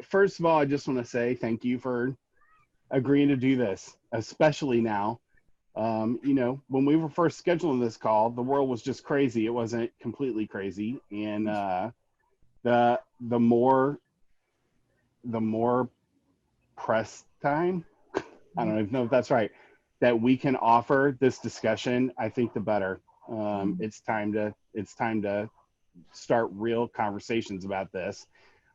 First of all, I just want to say thank you for agreeing to do this, especially now. When we were first scheduling this call, the world was just crazy. It wasn't completely crazy, and the more press time, I don't even know if that's right, that we can offer this discussion, I think the better. It's time to start real conversations about this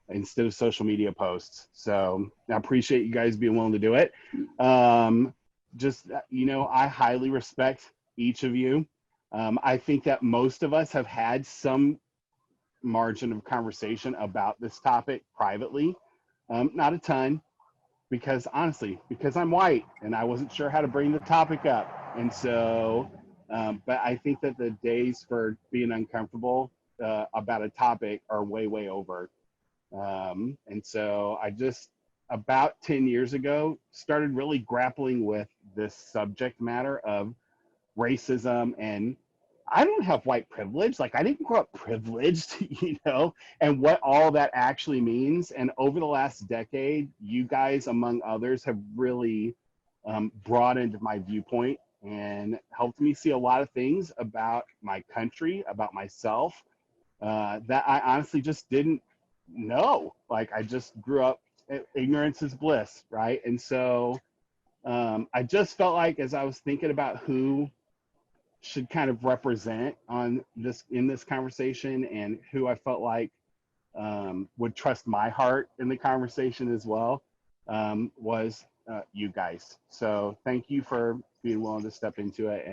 instead of social media posts. So I appreciate you guys being willing to do it. I highly respect each of you. I think that most of us have had some margin of conversation about this topic privately. Not a ton, because I'm white and I wasn't sure how to bring the topic up. And so, but I think that the days for being uncomfortable about a topic are way, way over. And so I just, about 10 years ago, started really grappling with this subject matter of racism. And I don't have white privilege. Like, I didn't grow up privileged, and what all that actually means. And over the last decade, you guys, among others, have really broadened my viewpoint and helped me see a lot of things about my country, about myself, that I honestly just didn't know. Like, I just grew up, ignorance is bliss, right? And so I just felt like, as I was thinking about who should kind of represent in this conversation, and who I felt like would trust my heart in the conversation as well, was you guys. So thank you for being willing to step into it,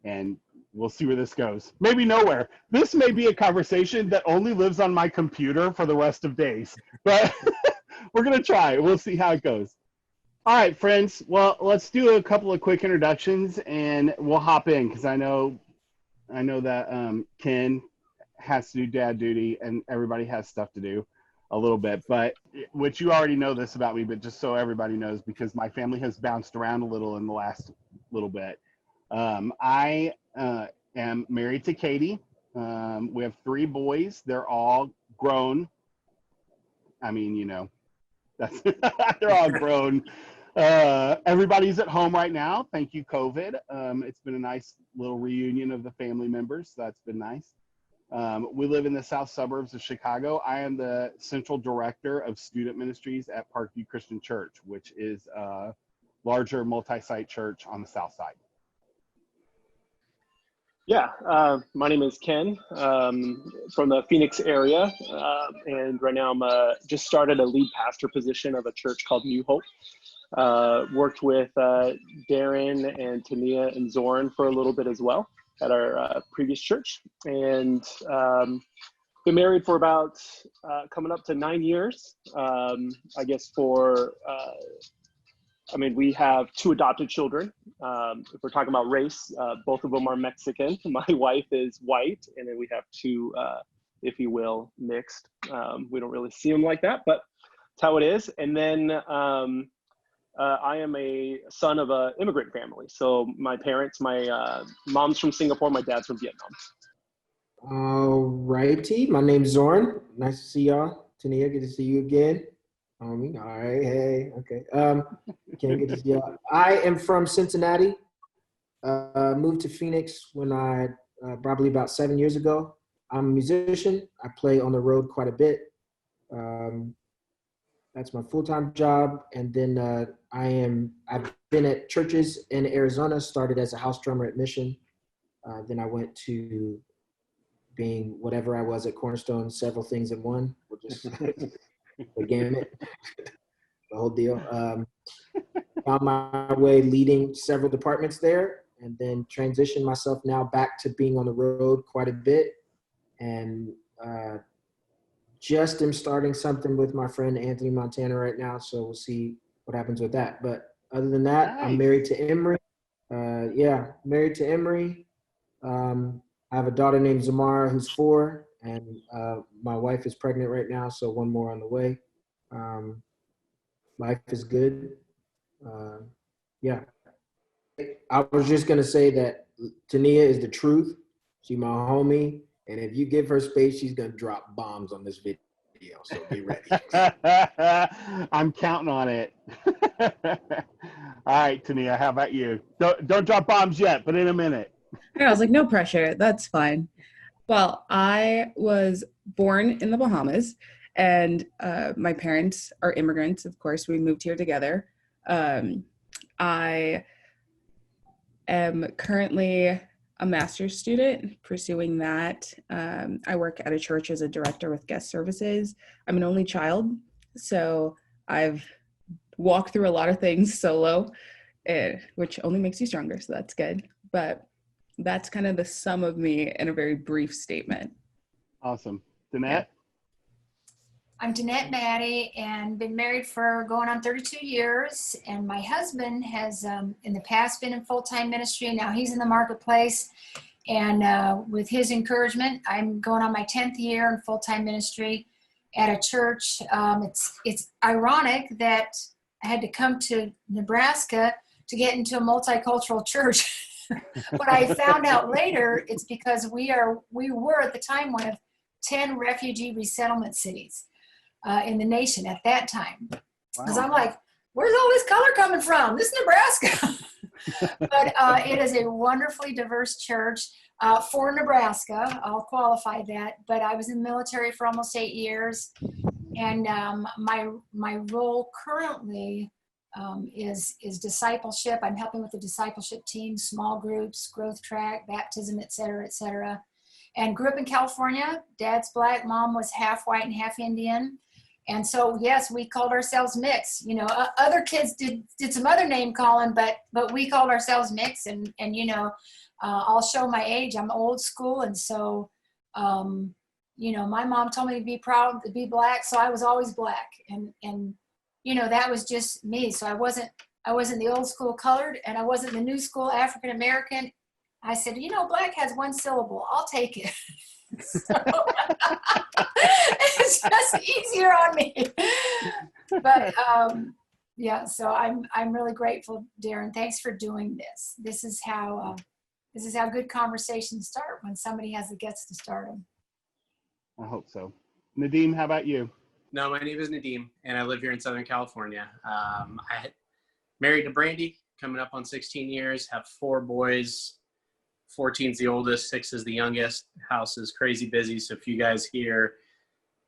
and we'll see where this goes. Maybe nowhere. This may be a conversation that only lives on my computer for the rest of days, but we're going to try. We'll see how it goes. All right, friends. Well, let's do a couple of quick introductions and we'll hop in, because I know that Ken has to do dad duty and everybody has stuff to do a little bit, but which you already know this about me, but just so everybody knows, because my family has bounced around a little in the last little bit. I am married to Katie. We have 3 boys. They're all grown. I mean, that's they're all grown. Everybody's at home right now. Thank you, COVID. It's been a nice little reunion of the family members. So that's been nice. We live in the south suburbs of Chicago. I am the central director of student ministries at Parkview Christian Church, which is a larger multi-site church on the south side. Yeah, my name is Ken, from the Phoenix area, and right now I'm just started a lead pastor position of a church called New Hope. Worked with Darren and Tania and Zorn for a little bit as well at our previous church, and been married for about coming up to 9 years. I guess we have 2 adopted children. If we're talking about race, both of them are Mexican. My wife is white, and then we have 2, if you will, mixed. We don't really see them like that, but that's how it is. And then I am a son of an immigrant family. So my parents, my mom's from Singapore, my dad's from Vietnam. All righty, my name's Zorn. Nice to see y'all. Tania, good to see you again. All right, hey, okay. Can't get to see y'all. I am from Cincinnati. Moved to Phoenix when I probably about 7 years ago. I'm a musician. I play on the road quite a bit. That's my full-time job. And then I've been at churches in Arizona. Started as a house drummer at Mission. Then I went to being whatever I was at Cornerstone, several things in one. We'll just the gamut, the whole deal. Found my way leading several departments there, and then transitioned myself now back to being on the road quite a bit. And just am starting something with my friend Anthony Montana right now, so we'll see what happens with that. But other than that, nice. I'm married to Emery. Married to Emery. I have a daughter named Zamara who's 4, and my wife is pregnant right now, so 1 more on the way. Life is good. I was just gonna say that Tania is the truth. She's my homie, and if you give her space, she's gonna drop bombs on this video. video, so be ready. I'm counting on it. All right, Tania, how about you? Don't drop bombs yet, but in a minute. I was like, no pressure. That's fine. Well, I was born in the Bahamas, and my parents are immigrants. Of course, we moved here together. I am currently a master's student pursuing that. I work at a church as a director with guest services. I'm an only child, so I've walked through a lot of things solo, which only makes you stronger, so that's good. But that's kind of the sum of me in a very brief statement. Awesome. Danette? I'm Danette Maddie and been married for going on 32 years. And my husband has in the past been in full-time ministry. Now he's in the marketplace. And with his encouragement, I'm going on my 10th year in full-time ministry at a church. It's ironic that I had to come to Nebraska to get into a multicultural church. But I found out later it's because we were at the time one of 10 refugee resettlement cities in the nation at that time. Because I'm like, where's all this color coming from? This is Nebraska. But it is a wonderfully diverse church for Nebraska. I'll qualify that. But I was in the military for almost 8 years. And my role currently is discipleship. I'm helping with the discipleship team, small groups, growth track, baptism, et cetera, and grew up in California. Dad's Black, mom was half white and half Indian. And so, yes, we called ourselves mixed. You know, other kids did some other name calling, but we called ourselves mixed. And I'll show my age. I'm old school. And so, my mom told me to be proud to be Black. So I was always Black. And that was just me. So I wasn't the old school colored, and I wasn't the new school African American. I said, Black has one syllable. I'll take it. So it's just easier on me. But so I'm really grateful, Darren. Thanks for doing this. This is how good conversations start, when somebody has the guts to start them. I hope so. Nadeem, how about you? No, my name is Nadeem, and I live here in Southern California. I married to Brandy, coming up on 16 years, have 4 boys. 14's the oldest, 6 is the youngest. House is crazy busy, so if you guys hear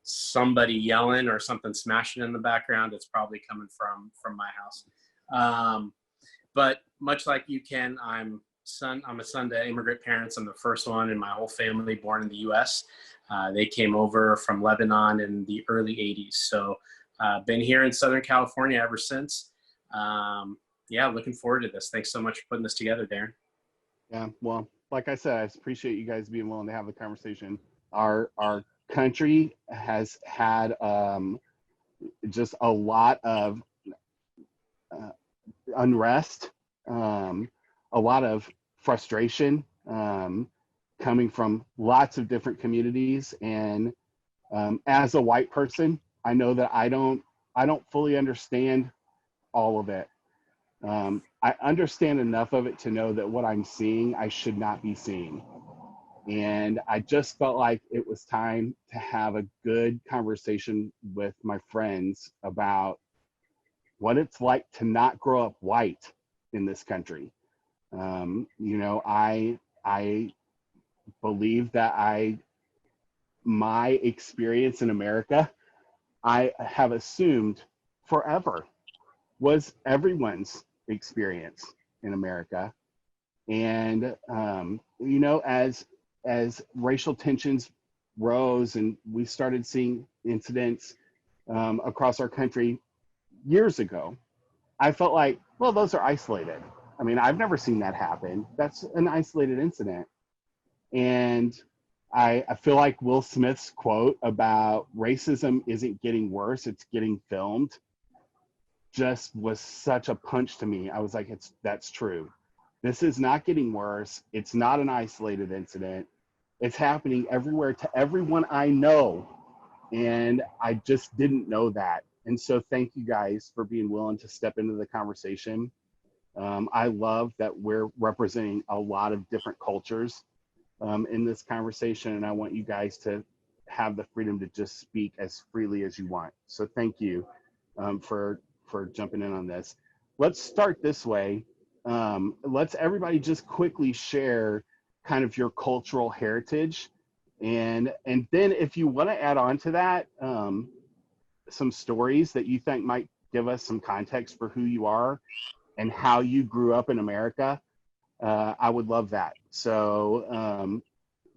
somebody yelling or something smashing in the background, it's probably coming from my house. But much like you, Ken, I'm a son to immigrant parents. I'm the first one in my whole family born in the U.S. They came over from Lebanon in the early 80s. So been here in Southern California ever since. Looking forward to this. Thanks so much for putting this together, Darren. Yeah, well, like I said, I appreciate you guys being willing to have the conversation. Our country has had just a lot of unrest, a lot of frustration coming from lots of different communities. And as a white person, I know that I don't fully understand all of it. I understand enough of it to know that what I'm seeing, I should not be seeing. And I just felt like it was time to have a good conversation with my friends about what it's like to not grow up white in this country. I believe that my experience in America, I have assumed forever was everyone's experience in America. And as racial tensions rose and we started seeing incidents across our country years ago, I felt like, well, those are isolated. I mean, I've never seen that happen. That's an isolated incident. And I feel like Will Smith's quote about racism isn't getting worse, it's getting filmed, just was such a punch to me. I was like, that's true. This is not getting worse. It's not an isolated incident. It's happening everywhere to everyone I know. And I just didn't know that. And so thank you guys for being willing to step into the conversation. I love that we're representing a lot of different cultures in this conversation. And I want you guys to have the freedom to just speak as freely as you want. So thank you for jumping in on this. Let's start this way. Let's everybody just quickly share kind of your cultural heritage, and then if you want to add on to that, some stories that you think might give us some context for who you are and how you grew up in America. I would love that. So,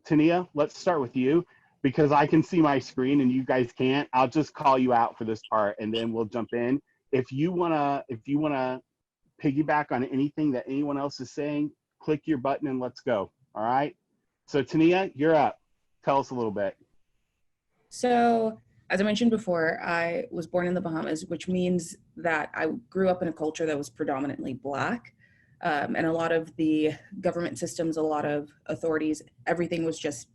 Tania, let's start with you because I can see my screen and you guys can't. I'll just call you out for this part and then we'll jump in. If you wanna piggyback on anything that anyone else is saying, click your button and let's go. All right. So Tania, you're up. Tell us a little bit. So, as I mentioned before, I was born in the Bahamas, which means that I grew up in a culture that was predominantly Black. And a lot of the government systems, a lot of authorities, everything was just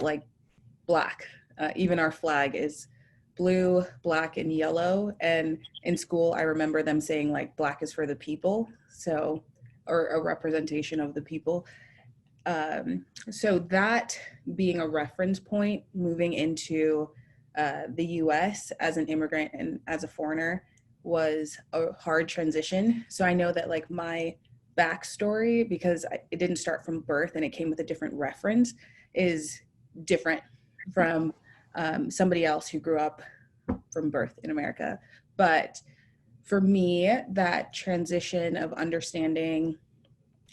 like Black. Even our flag is blue, black, and yellow. And in school, I remember them saying like Black is for the people, so, or a representation of the people. So that being a reference point, moving into the US as an immigrant and as a foreigner was a hard transition. So I know that like my backstory, because it didn't start from birth and it came with a different reference, is different from somebody else who grew up from birth in America. But for me, that transition of understanding,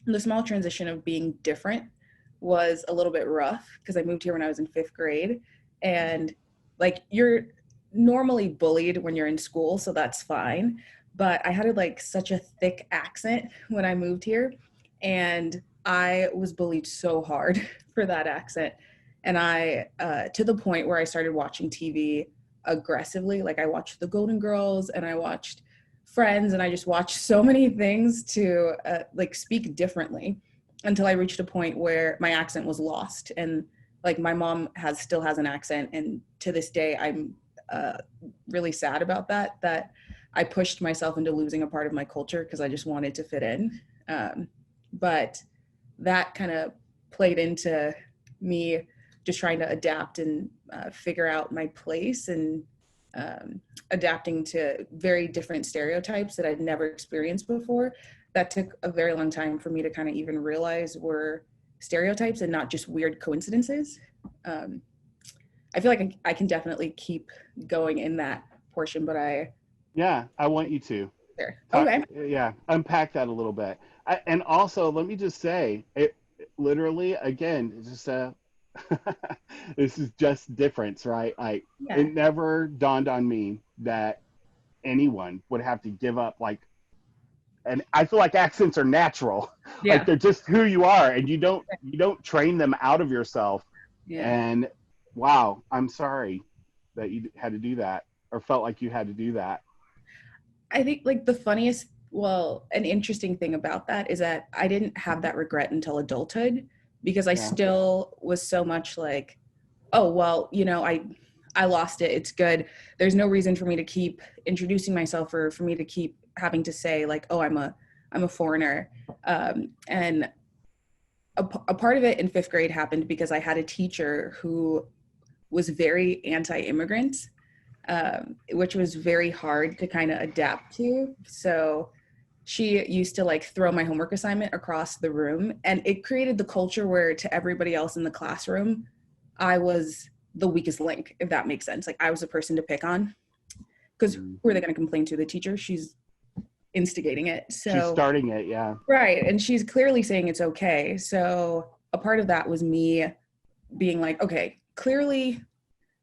the small transition of being different was a little bit rough because I moved here when I was in 5th grade. And like you're normally bullied when you're in school, so that's fine. But I had like such a thick accent when I moved here, and I was bullied so hard for that accent. And I, to the point where I started watching TV aggressively. Like I watched The Golden Girls and I watched Friends, and I just watched so many things to like speak differently until I reached a point where my accent was lost. And like my mom still has an accent, and to this day I'm really sad about that I pushed myself into losing a part of my culture because I just wanted to fit in. But that kind of played into me just trying to adapt and figure out my place, and adapting to very different stereotypes that I'd never experienced before. That took a very long time for me to kind of even realize were stereotypes and not just weird coincidences. I feel like I can definitely keep going in that portion, but I want you to. There. Okay. Yeah, unpack that a little bit. And also, let me just say, it literally, again, it's just this is just difference, right? It never dawned on me that anyone would have to give up and I feel like accents are natural. Yeah. Like they're just who you are, and you don't train them out of yourself. Yeah. And wow, I'm sorry that you had to do that or felt like you had to do that. I think like the funniest, an interesting thing about that is that I didn't have that regret until adulthood, because I still was so much like, oh, well, I lost it. It's good. There's no reason for me to keep introducing myself or for me to keep having to say like, oh, I'm a foreigner. And a part of it in 5th grade happened because I had a teacher who was very anti-immigrant, which was very hard to kind of adapt to. So she used to like throw my homework assignment across the room, and it created the culture where to everybody else in the classroom, I was the weakest link, if that makes sense. Like I was the person to pick on, because who are they going to complain to? The teacher? She's instigating it. So she's starting it. Yeah. Right. And she's clearly saying it's okay. So a part of that was me being like, okay, clearly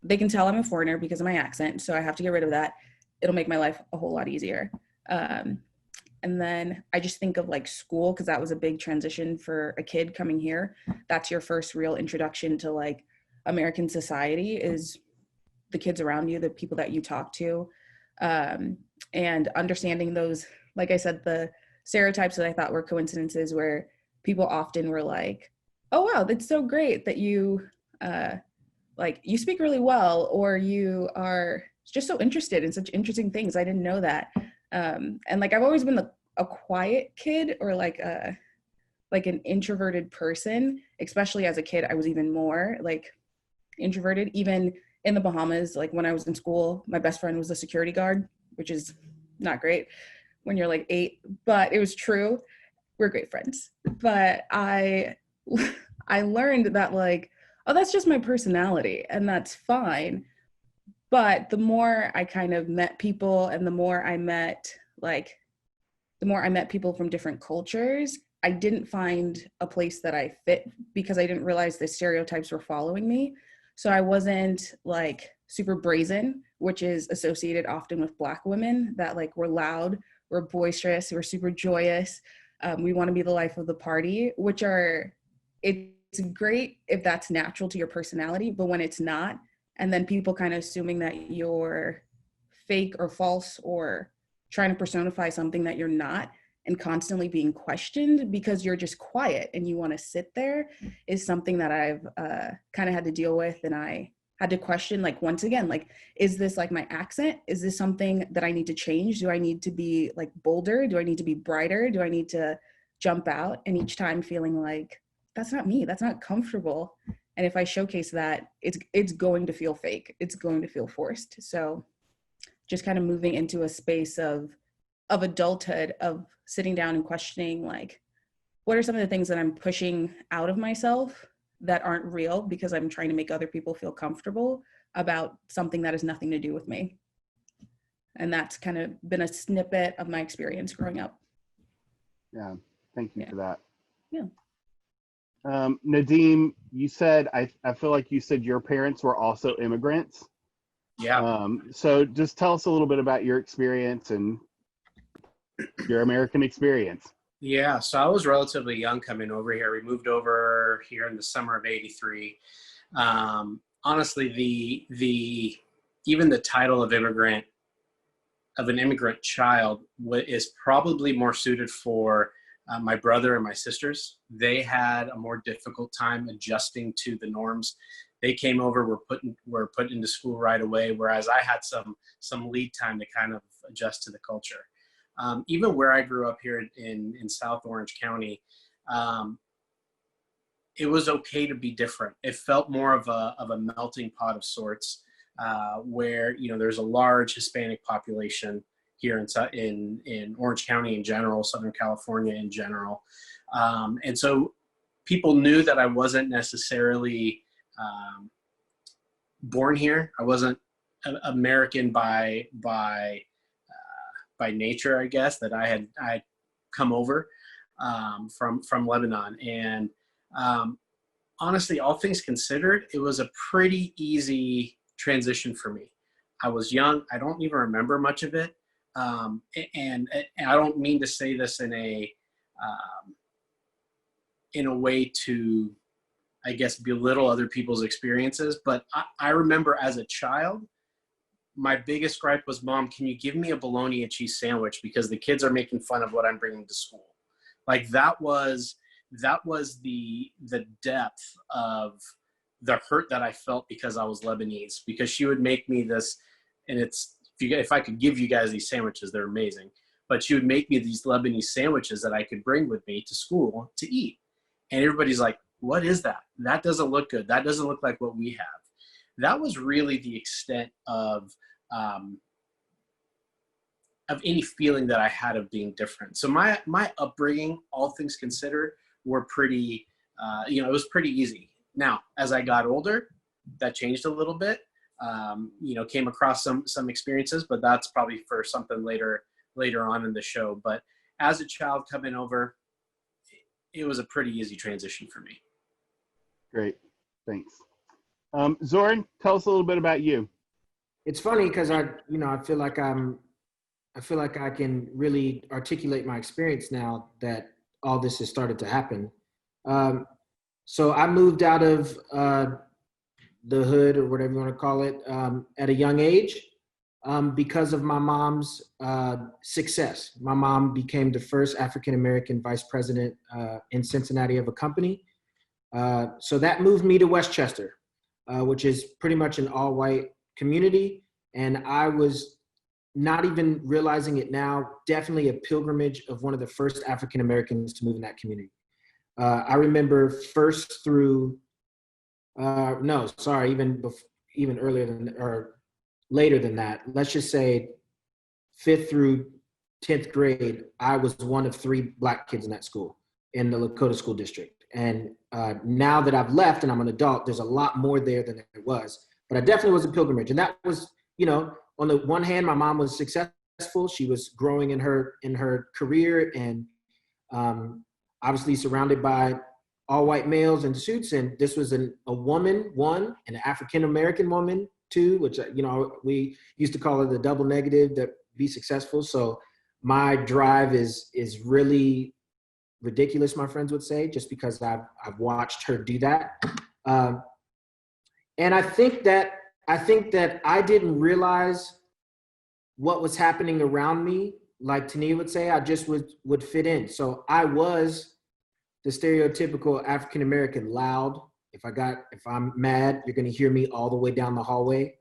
they can tell I'm a foreigner because of my accent. So I have to get rid of that. It'll make my life a whole lot easier. And then I just think of like school, because that was a big transition for a kid coming here. That's your first real introduction to like American society, is the kids around you, the people that you talk to, and understanding those, like I said, the stereotypes that I thought were coincidences, where people often were like, oh, wow, that's so great that you, like you speak really well, or you are just so interested in such interesting things. I didn't know that. And like, I've always been a quiet kid, or like an introverted person, especially as a kid. I was even more like, introverted. Even in the Bahamas, like when I was in school, my best friend was a security guard, which is not great when you're like 8, but it was true. We're great friends. But I learned that, like, oh, that's just my personality and that's fine. But the more I kind of met people, and the more I met people from different cultures, I didn't find a place that I fit, because I didn't realize the stereotypes were following me. So I wasn't like super brazen, which is associated often with Black women, that like we're loud, we're boisterous, we're super joyous. We want to be the life of the party, it's great if that's natural to your personality, but when it's not, and then people kind of assuming that you're fake or false or trying to personify something that you're not, and constantly being questioned because you're just quiet and you want to sit there, is something that I've kind of had to deal with. And I had to question, like, once again, like, is this like my accent? Is this something that I need to change? Do I need to be like bolder? Do I need to be brighter? Do I need to jump out? And each time feeling like, that's not me, that's not comfortable. And if I showcase that, it's going to feel fake. It's going to feel forced. So just kind of moving into a space of adulthood, of sitting down and questioning, like, what are some of the things that I'm pushing out of myself that aren't real because I'm trying to make other people feel comfortable about something that has nothing to do with me. And that's kind of been a snippet of my experience growing up. Yeah, thank you for that. Yeah. Nadim, you said, I feel like you said your parents were also immigrants. Yeah. So just tell us a little bit about your experience and your American experience. Yeah, so I was relatively young coming over here. We moved over here in the summer of '83. Honestly, the even the title of immigrant, of an immigrant child, is probably more suited for my brother and my sisters. They had a more difficult time adjusting to the norms. They came over, were put into school right away, whereas I had some lead time to kind of adjust to the culture. Even where I grew up here in South Orange County, it was okay to be different. It felt more of a melting pot of sorts, where, you know, there's a large Hispanic population here in Orange County in general, Southern California in general. And so people knew that I wasn't necessarily born here. I wasn't American by nature, I guess, that I had come over from Lebanon. And honestly, all things considered, it was a pretty easy transition for me. I was young. I don't even remember much of it. And I don't mean to say this in a way to, I guess, belittle other people's experiences, but I remember as a child, my biggest gripe was, Mom, can you give me a bologna and cheese sandwich, because the kids are making fun of what I'm bringing to school. Like, that was the depth of the hurt that I felt because I was Lebanese, because she would make me this, and if I could give you guys these sandwiches, they're amazing, but she would make me these Lebanese sandwiches that I could bring with me to school to eat. And everybody's like, what is that? That doesn't look good. That doesn't look like what we have. That was really the extent of any feeling that I had of being different. So my upbringing, all things considered, were pretty, it was pretty easy. Now, as I got older, that changed a little bit. Came across some experiences, but that's probably for something later on in the show. But as a child coming over, it was a pretty easy transition for me. Great, thanks. Zoran, tell us a little bit about you. It's funny because I feel like I can really articulate my experience now that all this has started to happen. So I moved out of the hood, or whatever you want to call it, at a young age because of my mom's success. My mom became the first African-American vice president in Cincinnati of a company. So that moved me to Westchester, which is pretty much an all-white community. And I was, not even realizing it now, definitely a pilgrimage of one of the first African-Americans to move in that community. I remember first through No, sorry, even earlier than, or later than that. Let's just say 5th through 10th grade, I was one of 3 Black kids in that school, in the Lakota school district. And now that I've left and I'm an adult, there's a lot more there than there was. But I definitely was a pilgrimage. And that was, on the one hand, my mom was successful. She was growing in her career, and obviously surrounded by all white males in suits. And this was a woman, one, an African-American woman, two, which, we used to call it the double negative, that be successful. So my drive is really ridiculous, my friends would say, just because I've watched her do that. And I think that I didn't realize what was happening around me. Like Tania would say, I just would fit in. So I was the stereotypical African-American, loud. If I'm mad, you're going to hear me all the way down the hallway.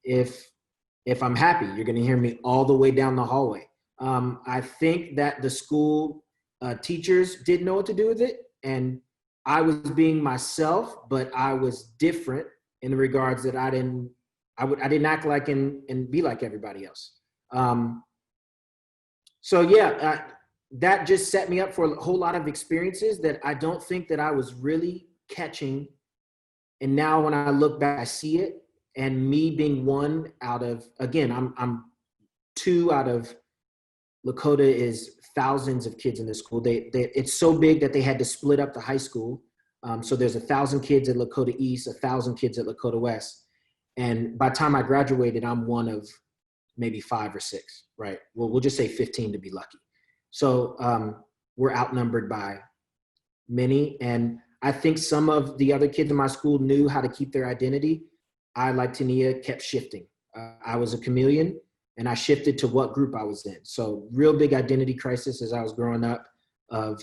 If I'm happy, you're going to hear me all the way down the hallway. I think that the school teachers didn't know what to do with it, and I was being myself, but I was different in the regards that I didn't act like and be like everybody else. So yeah, that just set me up for a whole lot of experiences that I don't think that I was really catching. And now when I look back, I see it. And me being one out of, again, I'm 2 out of, Lakota is thousands of kids in this school. It's so big that they had to split up the high school. So there's 1,000 kids at Lakota East, 1,000 kids at Lakota West. And by the time I graduated, I'm one of maybe 5 or 6, right? Well, we'll just say 15 to be lucky. So we're outnumbered by many. And I think some of the other kids in my school knew how to keep their identity. I, like Tania, kept shifting. I was a chameleon, and I shifted to what group I was in. So real big identity crisis as I was growing up of,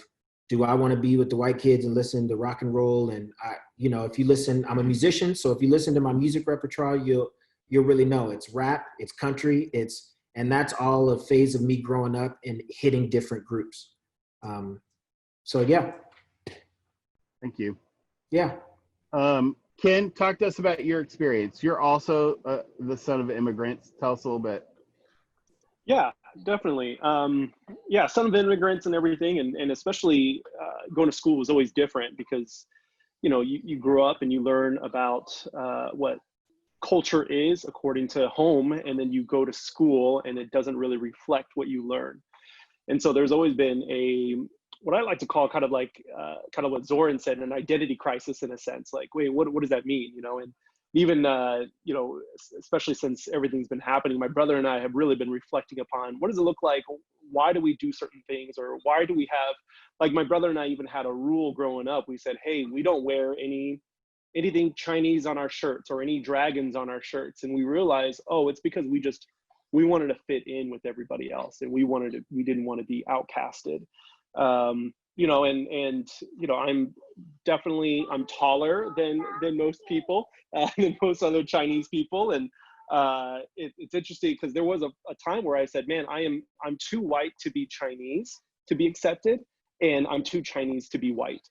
do I want to be with the white kids and listen to rock and roll? And if you listen, I'm a musician. So if you listen to my music repertoire, you'll really know it's rap, it's country, and that's all a phase of me growing up and hitting different groups. So yeah. Thank you. Yeah. Ken, talk to us about your experience. You're also the son of immigrants. Tell us a little bit. Yeah, definitely. Son of immigrants and everything, and especially going to school was always different because, you grow up and you learn about what culture is according to home, and then you go to school and it doesn't really reflect what you learn. And so there's always been what I like to call kind of what Zoran said, an identity crisis in a sense. Like, wait, what does that mean? And even, especially since everything's been happening, my brother and I have really been reflecting upon what does it look like? Why do we do certain things? Or why do we have, like my brother and I even had a rule growing up. We said, hey, we don't wear anything Chinese on our shirts or any dragons on our shirts. And we realized, it's because we wanted to fit in with everybody else. And we didn't want to be outcasted. I'm taller than most people, than most other Chinese people. And it's interesting because there was a time where I said, man, I'm too white to be Chinese to be accepted, and I'm too Chinese to be white.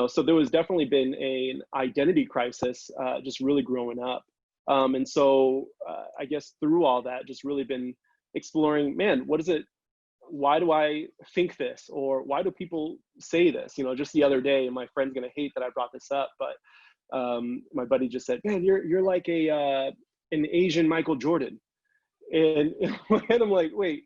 So there was definitely been an identity crisis, just really growing up. And so I guess through all that, just really been exploring, man, what is it? Why do I think this? Or why do people say this? Just the other day, and my friend's gonna hate that I brought this up, but my buddy just said, man, you're like an Asian Michael Jordan. And in my head, I'm like, wait,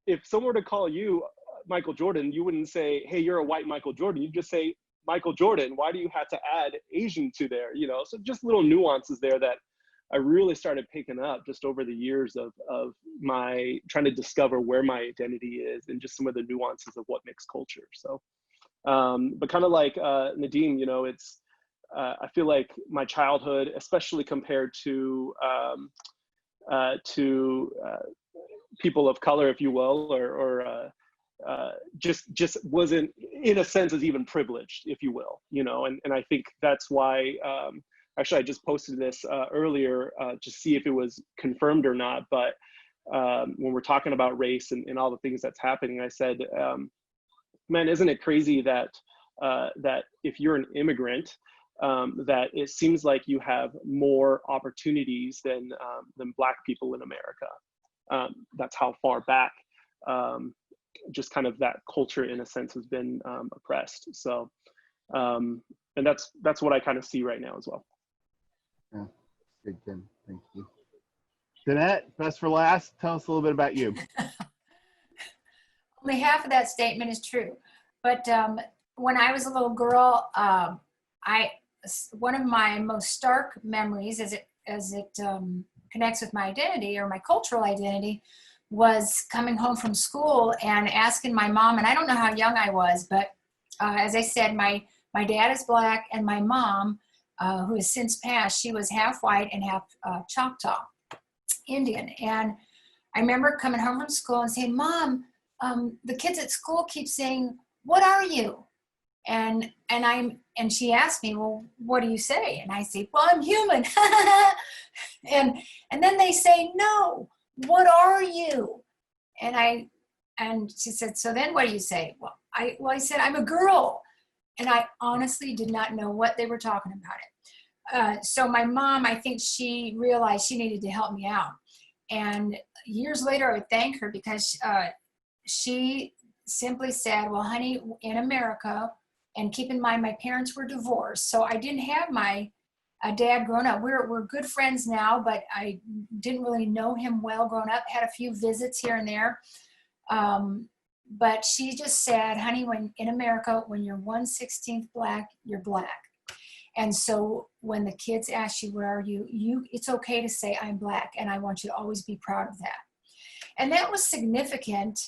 if someone were to call you Michael Jordan, you wouldn't say, hey, you're a white Michael Jordan. You just say Michael Jordan. Why do you have to add Asian to there? So just little nuances there that I really started picking up just over the years of my trying to discover where my identity is and just some of the nuances of what makes culture. So, but kind of like Nadim, it's, I feel like my childhood, especially compared to people of color, if you will, or just wasn't in a sense as even privileged, if you will, and I think that's why, actually I just posted this earlier to see if it was confirmed or not, but when we're talking about race and all the things that's happening, I said, man, isn't it crazy that that if you're an immigrant, that it seems like you have more opportunities than Black people in America. That's how far back just kind of that culture, in a sense, has been oppressed. So, and that's what I kind of see right now as well. Yeah, good, Ken. Thank you. Danette, best for last. Tell us a little bit about you. Only half of that statement is true. But when I was a little girl, one of my most stark memories, as it connects with my identity or my cultural identity, was coming home from school and asking my mom, and I don't know how young I was, but as I said, my dad is Black, and my mom, who has since passed, she was half white and half Choctaw Indian. And I remember coming home from school and saying, Mom, the kids at school keep saying, what are you? And she asked me, well, what do you say? And I say, well, I'm human. and then they say, no, what are you? And she said, so then what do you say? Well, I said, I'm a girl. And I honestly did not know what they were talking about it. So my mom, I think she realized she needed to help me out. And years later, I would thank her because she simply said, well, honey, in America, and keep in mind, my parents were divorced, so I didn't have my dad growing up. We're good friends now, but I didn't really know him well growing up, had a few visits here and there. But she just said, honey, in America, when you're 1/16 Black, you're Black. And so when the kids ask you, where are you, it's okay to say, I'm Black, and I want you to always be proud of that. And that was significant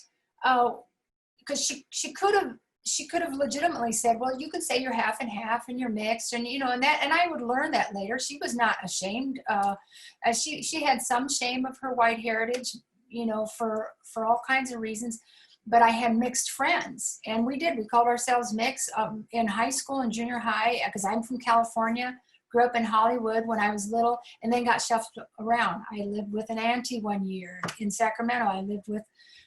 because she could have legitimately said, well, you can say you're half and half and you're mixed, and and I would learn that later. She was not ashamed. She had some shame of her white heritage, for all kinds of reasons. But I had mixed friends, and we called ourselves mixed in high school and junior high, because I'm from California, grew up in Hollywood when I was little, and then got shuffled around. I lived with an auntie one year in Sacramento. I lived with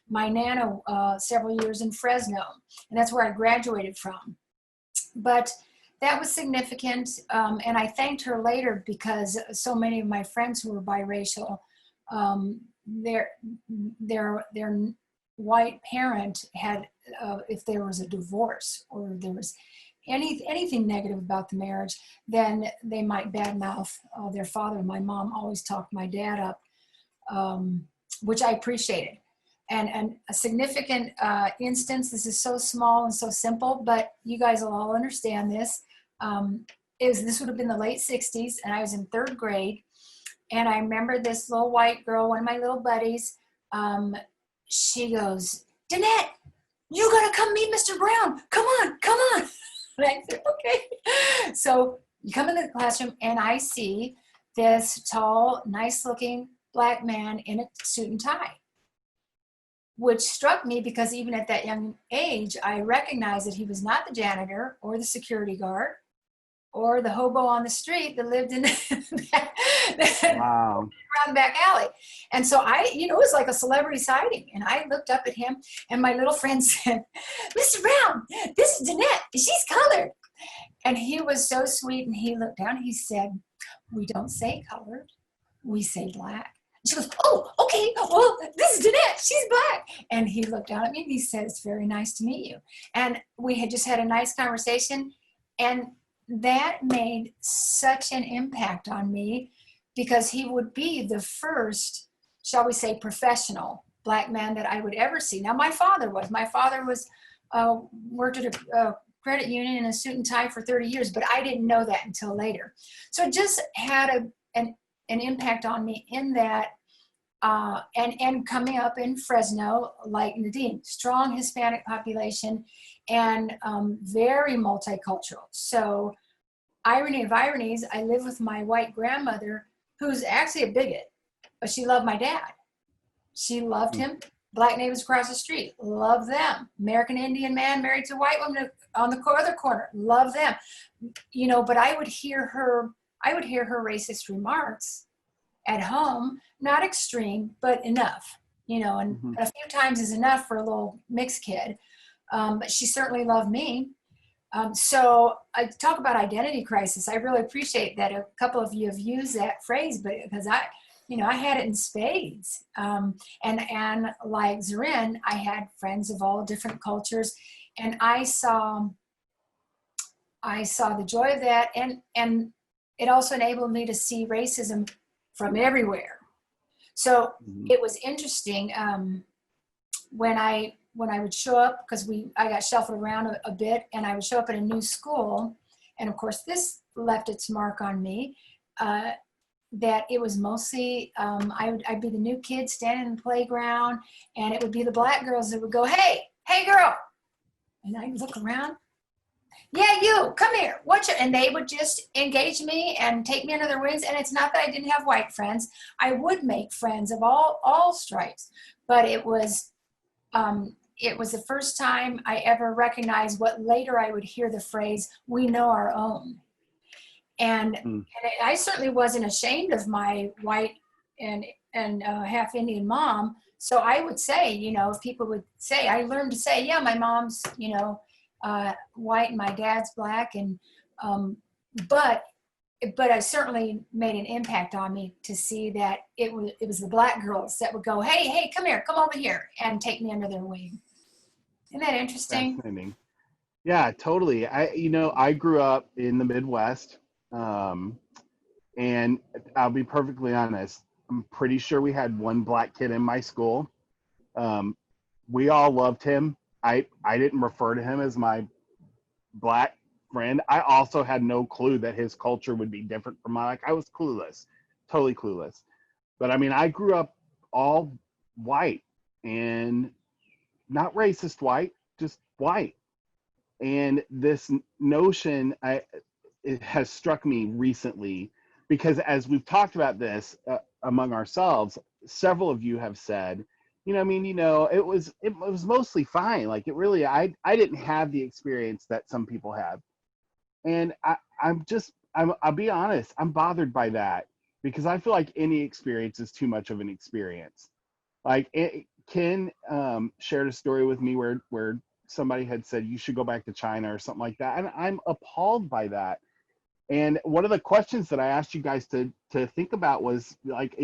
my Nana several years in Fresno, and that's where I graduated from. But that was significant, and I thanked her later because so many of my friends who were biracial, their white parent had, if there was a divorce or there was anything negative about the marriage, then they might badmouth their father. My mom always talked my dad up, which I appreciated. And a significant instance, this is so small and so simple, but you guys will all understand this, this would have been the late 60s, and I was in 3rd grade. And I remember this little white girl, one of my little buddies, she goes, Danette, you gotta come meet Mr. Brown. Come on. And I said, okay. So you come into the classroom, and I see this tall, nice looking Black man in a suit and tie, which struck me because even at that young age, I recognized that he was not the janitor or the security guard or the hobo on the street that lived in Wow. around the back alley. And so it was like a celebrity sighting. And I looked up at him, and my little friend said, Mr. Brown, this is Danette, she's colored. And he was so sweet, and he looked down and he said, we don't say colored, we say Black. And she goes, oh, okay, well, this is Danette, she's Black. And he looked down at me and he said, it's very nice to meet you. And we had just had a nice conversation, and that made such an impact on me because he would be the first, shall we say, professional Black man that I would ever see. Now, my father was worked at a credit union in a suit and tie for 30 years, but I didn't know that until later. So it just had an impact on me in that, and coming up in Fresno, like Nadine, strong Hispanic population, and very multicultural. So, irony of ironies, I live with my white grandmother, who's actually a bigot, but she loved my dad. She loved him. Black neighbors across the street, love them. American Indian man married to a white woman on the other corner, love them. But I would hear her racist remarks at home, not extreme, but enough, and a few times is enough for a little mixed kid. But she certainly loved me. So I talk about identity crisis. I really appreciate that a couple of you have used that phrase, but because I had it in spades. And like Zorin, I had friends of all different cultures, and I saw the joy of that, and it also enabled me to see racism from everywhere. So it was interesting when I would show up, because I got shuffled around a bit, and I would show up at a new school, and of course this left its mark on me. That it was mostly I'd be the new kid standing in the playground, and it would be the black girls that would go, hey girl, and I'd look around. Yeah, you come here. And they would just engage me and take me under their wings. And it's not that I didn't have white friends. I would make friends of all stripes, but it was the first time I ever recognized what later I would hear the phrase, "We know our own." And I certainly wasn't ashamed of my white and half Indian mom. So I would say, if people would say, I learned to say, yeah, my mom's, white and my dad's black, and but I certainly made an impact on me to see that it was the black girls that would go, hey, come here, come over here, and take me under their wing. Isn't that interesting? Fascinating. Yeah, totally. I grew up in the Midwest, and I'll be perfectly honest. I'm pretty sure we had one black kid in my school. We all loved him. I didn't refer to him as my black friend. I also had no clue that his culture would be different from mine. Like, I was clueless, totally clueless. But I mean, I grew up all white, and not racist white, just white. And this notion, it has struck me recently, because as we've talked about this among ourselves, several of you have said, it was mostly fine. Like, it really, I didn't have the experience that some people have. And I'll be honest, I'm bothered by that, because I feel like any experience is too much of an experience. Like, Ken shared a story with me where somebody had said, you should go back to China or something like that. And I'm appalled by that. And one of the questions that I asked you guys to think about was like,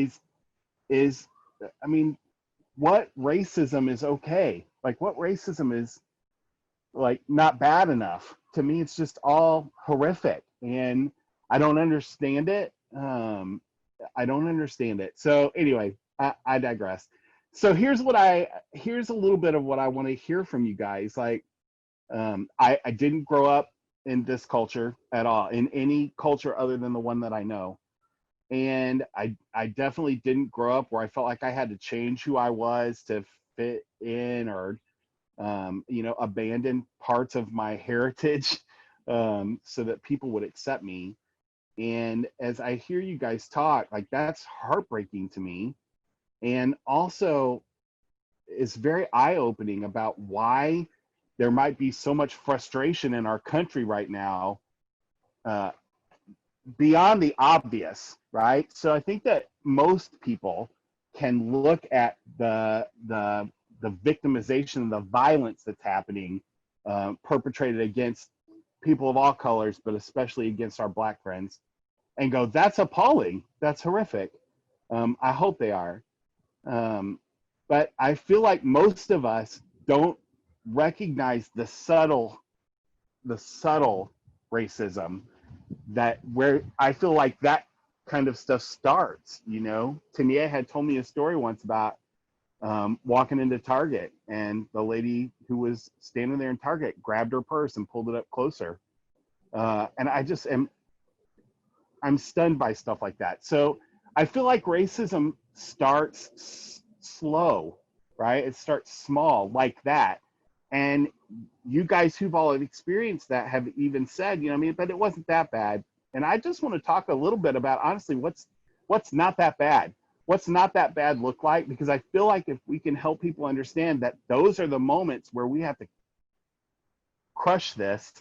what racism is okay? Like, what racism is like not bad enough? To me, it's just all horrific, and I don't understand it. So anyway, I digress. So here's a little bit of what I want to hear from you guys. Like, I didn't grow up in this culture at all, in any culture other than the one that I know. And I definitely didn't grow up where I felt like I had to change who I was to fit in, or abandon parts of my heritage so that people would accept me. And as I hear you guys talk, like, that's heartbreaking to me. And also, it's very eye-opening about why there might be so much frustration in our country right now, beyond the obvious, right? So I think that most people can look at the victimization, the violence that's happening, perpetrated against people of all colors, but especially against our black friends, and go, that's appalling, that's horrific. I hope they are. But I feel like most of us don't recognize the subtle racism, that where I feel like that kind of stuff starts. Tania had told me a story once about walking into Target, and the lady who was standing there in Target grabbed her purse and pulled it up closer. And I'm stunned by stuff like that. So I feel like racism starts slow, right? It starts small like that. And you guys who've all experienced that have even said, but it wasn't that bad. And I just want to talk a little bit about, honestly, what's not that bad. What's not that bad look like? Because I feel like if we can help people understand that those are the moments where we have to crush this,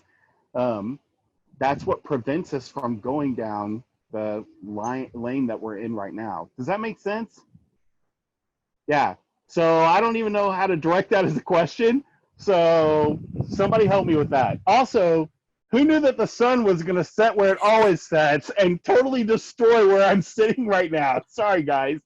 that's what prevents us from going down the lane that we're in right now. Does that make sense? Yeah. So I don't even know how to direct that as a question. So somebody help me with that. Also, Who knew that the sun was going to set where it always sets and totally destroy where I'm sitting right now? Sorry, guys.